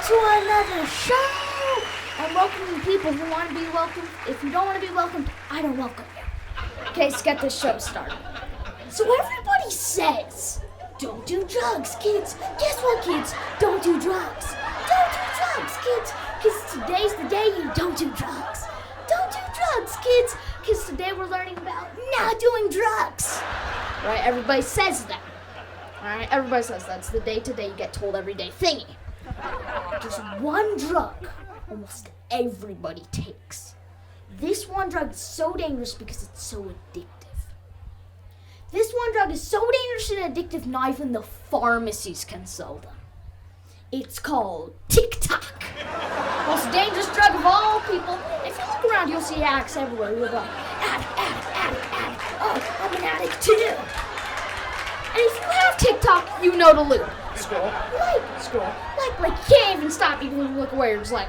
to another show! I'm welcoming people who want to be welcomed. If you don't want to be welcomed, I don't welcome you. Okay, let's get this show started. So everybody says, don't do drugs, kids. Guess what, kids? Don't do drugs. Don't do drugs, kids. Because today's the day you don't do drugs. Don't do drugs, kids. Because today we're learning about not doing drugs. Right, everybody says that. Alright, everybody says that's the day today you get told everyday thingy. There's one drug almost everybody takes. This one drug is so dangerous because it's so addictive. This one drug is so dangerous and addictive, not even the pharmacies can sell them. It's called TikTok. Most dangerous drug of all people. If you look around, you'll see addicts everywhere. You'll go, addict, addict, addict, addict. Oh, I'm an addict too. And if you have TikTok, you know the loop. Scroll, like, you can't even stop even if you look away. You're just like,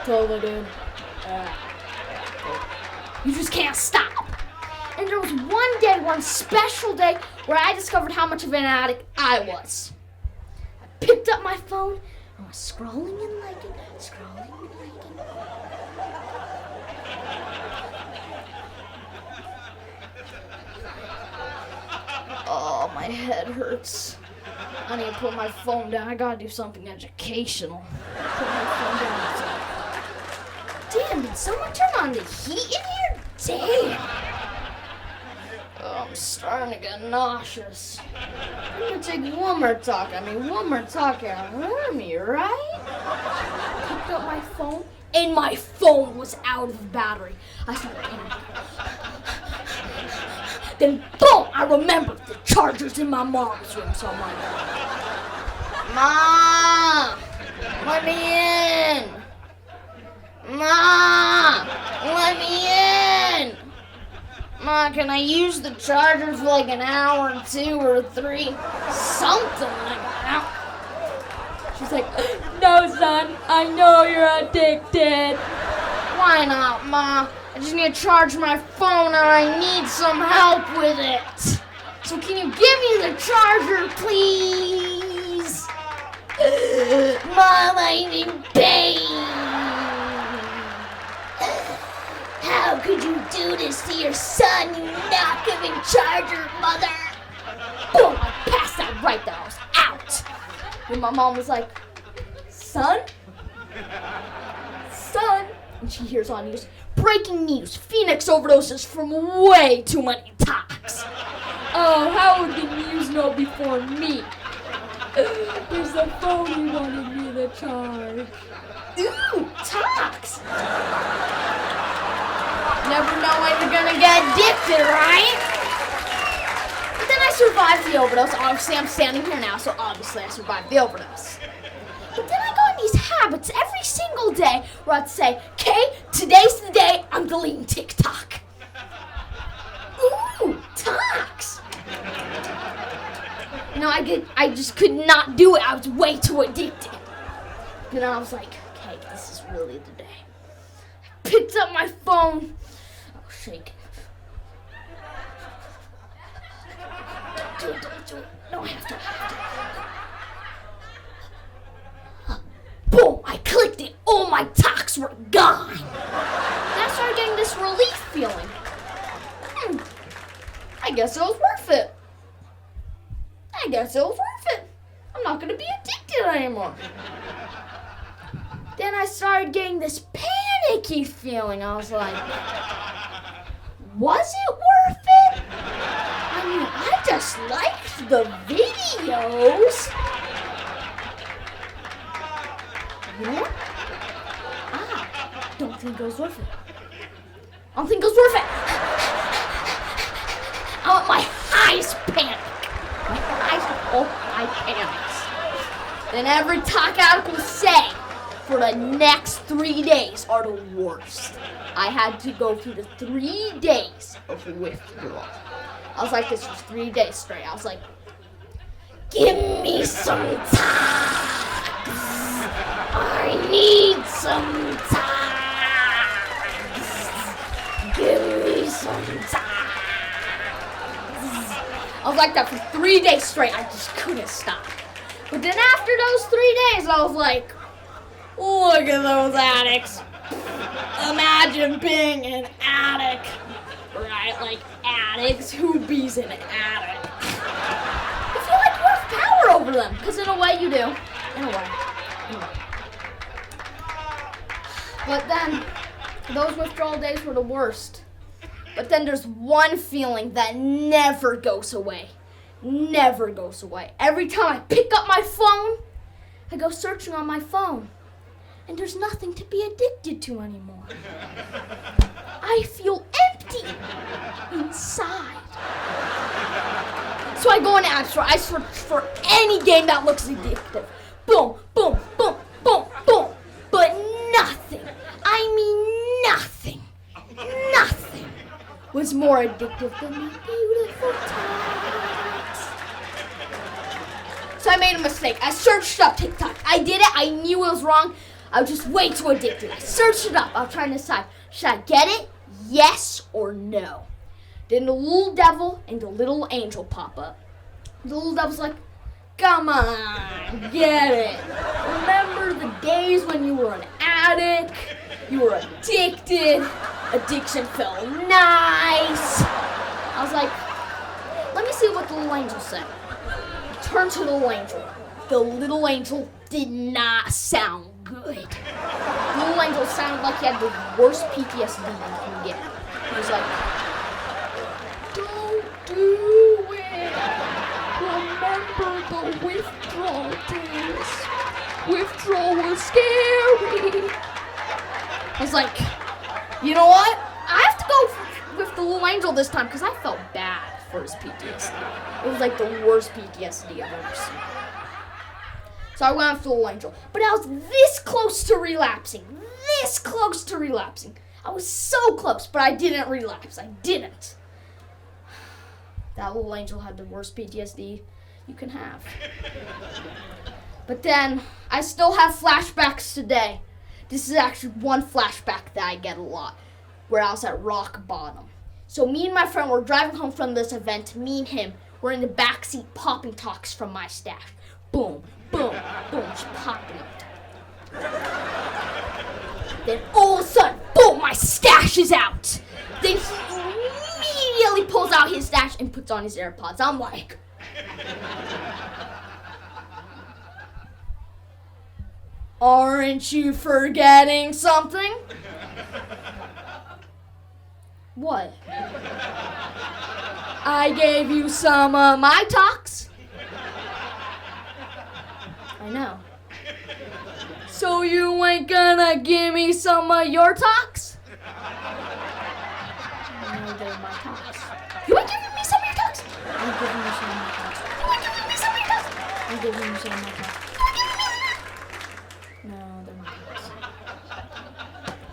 totally, dude. You just can't stop. And there was one special day, where I discovered how much of an addict I was. I picked up my phone, and was scrolling and liking. Oh, my head hurts. I need to put my phone down. I gotta do something educational. Put my phone down. Damn, did someone turn on the heat in here? Damn. Oh, I'm starting to get nauseous. I'm gonna take one more talk. One more talk out. Hurt me, right? I picked up my phone, and my phone was out of battery. I started panicking. Then, boom, I remembered the charger's in my mom's room, so I'm like, Mom, let me in. Mom, let me in. Mom, can I use the charger for like an hour or 2 or 3? Something like that. She's like, no, son, I know you're addicted. Why not, Ma? I just need to charge my phone and I need some help with it. So can you give me the charger, please? Mom, I'm in pain. How could you do this to your son, you not-giving charger, mother? Boom, I passed out right there. I was out. And my mom was like, son? Son? And she hears on news, breaking news, Phoenix overdoses from way too many talks. Oh, how would the news know before me? There's a phone you wanted me to charge. Ooh, talks. Never know when you're gonna get addicted, right? But then I survived the overdose. Obviously, I'm standing here now, so obviously I survived the overdose. But then I got in these habits every single day where I'd say, okay, today's the day I'm deleting TikTok. Ooh, talks. I just could not do it. I was way too addicted. And I was like, okay, this is really the day. I picked up my phone. I was shaking. Don't do it. No, I have to. Boom! I clicked it. All my talks were gone. And I started getting this relief feeling. I guess it was worth it. I'm not going to be addicted anymore. Then I started getting this panicky feeling. I was like, was it worth it? I just liked the videos. You know what? Don't think it was worth it. I don't think it was worth it. I want my highest panic. My highest of all my panics. Then every talk article say for the next 3 days are the worst. I had to go through the 3 days of withdrawal. I was like this for 3 days straight. I was like, give me some time. I need some time. Give me some time. I was like that for 3 days straight. I just couldn't stop. But then after those 3 days, I was like, look at those addicts. Imagine being an addict, right? Like addicts, who be's an addict? I feel like you have power over them, because in a way you do. In a way. But then, those withdrawal days were the worst. But then there's one feeling that never goes away. Never goes away. Every time I pick up my phone, I go searching on my phone. And there's nothing to be addicted to anymore. I feel empty inside. So I go on the App Store. I search for any game that looks addictive. Boom, boom, boom, boom, boom. But nothing, I mean nothing, nothing was more addictive than my beautiful TikToks. So I made a mistake. I searched up TikTok. I did it. I knew it was wrong. I was just way too addicted. I searched it up. I was trying to decide, should I get it? Yes or no? Then the little devil and the little angel pop up. The little devil's like, come on, get it. Remember the days when you were an addict? You were addicted. Addiction felt nice. I was like, let me see what the little angel said. I turned to the little angel. The little angel did not sound good. The little angel sounded like he had the worst PTSD you can get. He was like, don't do it. Remember the withdrawal days. Withdrawal was scary. I was like, you know what? I have to go with the little angel this time because I felt bad for his PTSD. It was like the worst PTSD I've ever seen. So I went after the little angel. But I was this close to relapsing. This close to relapsing. I was so close, but I didn't relapse. I didn't. That little angel had the worst PTSD you can have. But then, I still have flashbacks today. This is actually one flashback that I get a lot, where I was at rock bottom. So me and my friend were driving home from this event. Me and him were in the backseat popping talks from my stash. Boom, boom, boom, just popping it. Then all of a sudden, boom, my stash is out. Then he immediately pulls out his stash and puts on his AirPods. I'm like, aren't you forgetting something? What? I gave you some of my talks. I know. So you ain't gonna give me some of your talks? No, they're my talks. You ain't giving me some of your talks? I'm giving you some of my talks. You ain't giving me some of your talks? I'm giving you some of my talks. No, they're my talks.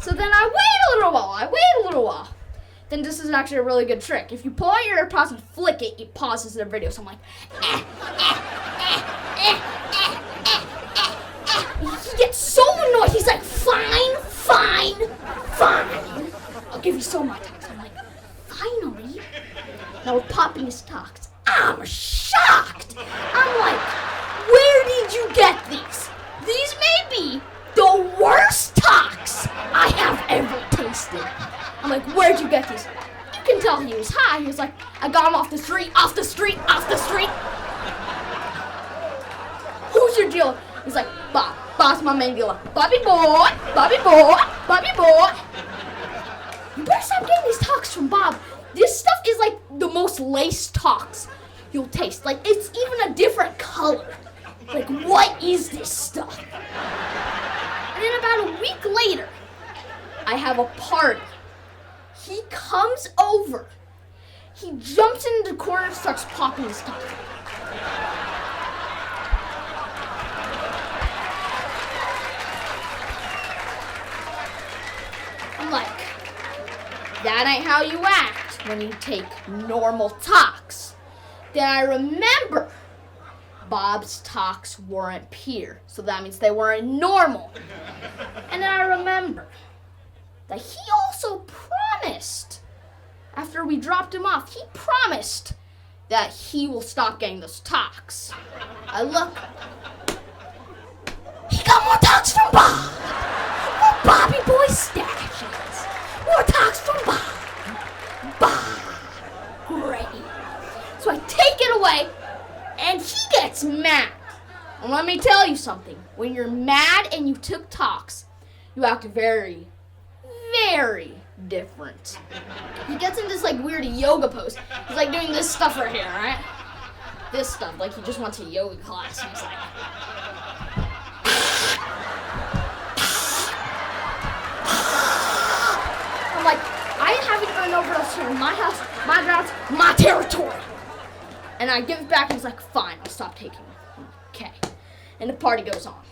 So then I wait a little while. Then this is actually a really good trick. If you pull out your AirPods and flick it, it pauses the video. So I'm like, He gets so annoyed. He's like, fine. I'll give you so much talks. I'm like, finally. Now we're popping his talks. I'm shocked. I'm like, where did you get these? These may be the worst talks I have ever tasted. I'm like, where'd you get these? You can tell he was high. He was like, I got him off the street. Who's your dealer? He's like, Bob's my main dealer. Bobby boy. You better stop getting these talks from Bob. This stuff is like the most laced talks you'll taste. Like, it's even a different color. Like, what is this stuff? And then about a week later, I have a party. He comes over. He jumps into the corner and starts popping his talk. I'm like, that ain't how you act when you take normal talks. Then I remember Bob's talks weren't pure, so that means they weren't normal. And then I remember that he also promised, after we dropped him off, he promised that he will stop getting those talks. I look. He got more talks from Bob. More Bobby Boy stashes. More talks from Bob. Bob. Great. So I take it away, and he gets mad. And let me tell you something. When you're mad and you took talks, you act very, very different. He gets in this weird yoga pose. He's doing this stuff right here, right? This stuff, he just wants a yoga class. And he's I'm I haven't earned overdose here in my house, my grounds, my territory. And I give it back and he's fine, I'll stop taking it. Okay. And the party goes on.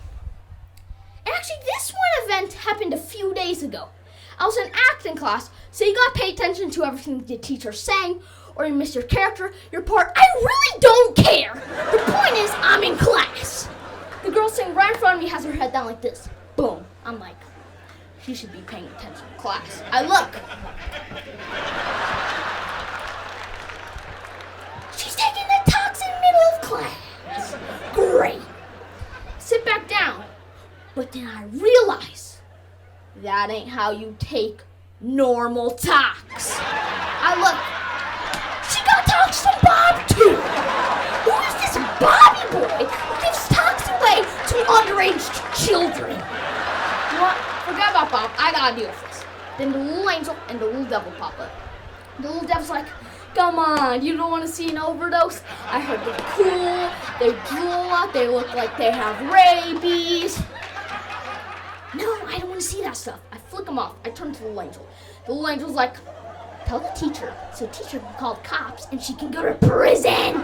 And actually, this one event happened a few days ago. I was in acting class, so you gotta pay attention to everything the teacher's saying, or you miss your character, your part. I really don't care. The point is, I'm in class. The girl sitting right in front of me has her head down like this. Boom. I'm she should be paying attention in class. I look. She's taking the talks in the middle of class. Great. Sit back down. But then I realize that ain't how you take normal talks. I look. She got talks from Bob too. Who is this Bobby boy who gives talks away to underage children? You know what? Forget about Bob. I gotta deal with this. Then the little angel and the little devil pop up. The little devil's come on, you don't want to see an overdose? I heard they're cool, they drool a lot, they look like they have rabies. No, I don't want to see that stuff. I flick them off. I turn to the little angel. The little angel's tell the teacher, so the teacher can call the cops and she can go to prison. You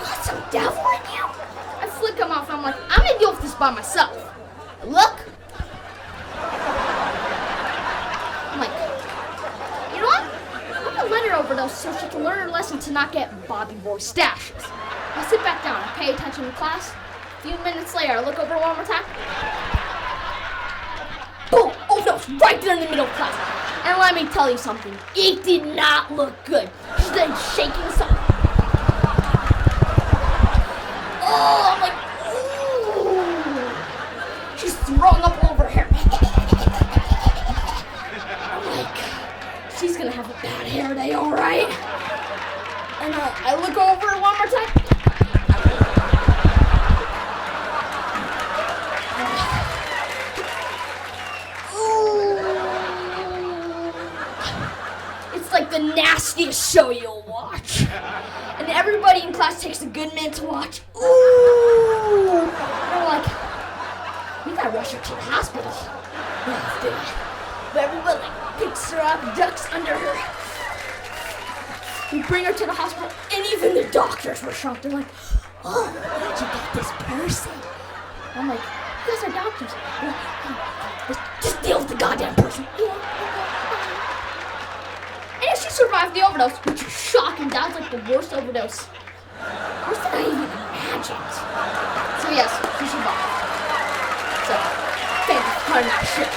got some devil in you? I flick them off. I'm I'm going to deal with this by myself. Look. I'm you know what? I'm going to let her overdose so she can learn her lesson to not get Bobby Boy stashes. I sit back down. I pay attention to class. A few minutes later, I look over one more time. Boom! Overdose right there in the middle of class. And let me tell you something. It did not look good. She's shaking something. Oh, I'm ooh. She's throwing up all over her hair. I'm she's gonna have a bad hair day, all right? And I look over one more time. The nastiest show you'll watch. And everybody in class takes a good minute to watch. Ooh! And we're we gotta rush her to the hospital. Yeah, let's do it. But everybody picks her up, ducks under her. We bring her to the hospital, and even the doctors were shocked. They're oh, where did you get this person? I'm you guys are doctors. Just deal with the goddamn person. She survived the overdose, which is shocking. That was the worst overdose. Worse than I even imagined. So yes, she survived. So, thank you for that shit.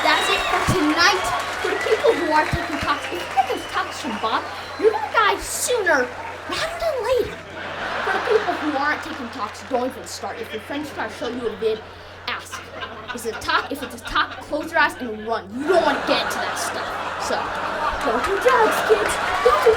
That's it for tonight. For the people who are taking talks, if you get those talks from Bob, you're gonna die sooner rather than later. For the people who aren't taking talks, don't even start. If your friends try to show you a vid, ask. Is it a talk? If it's a talk, close your eyes and run. You don't want to get into that stuff. So, don't do drugs, kids. Don't do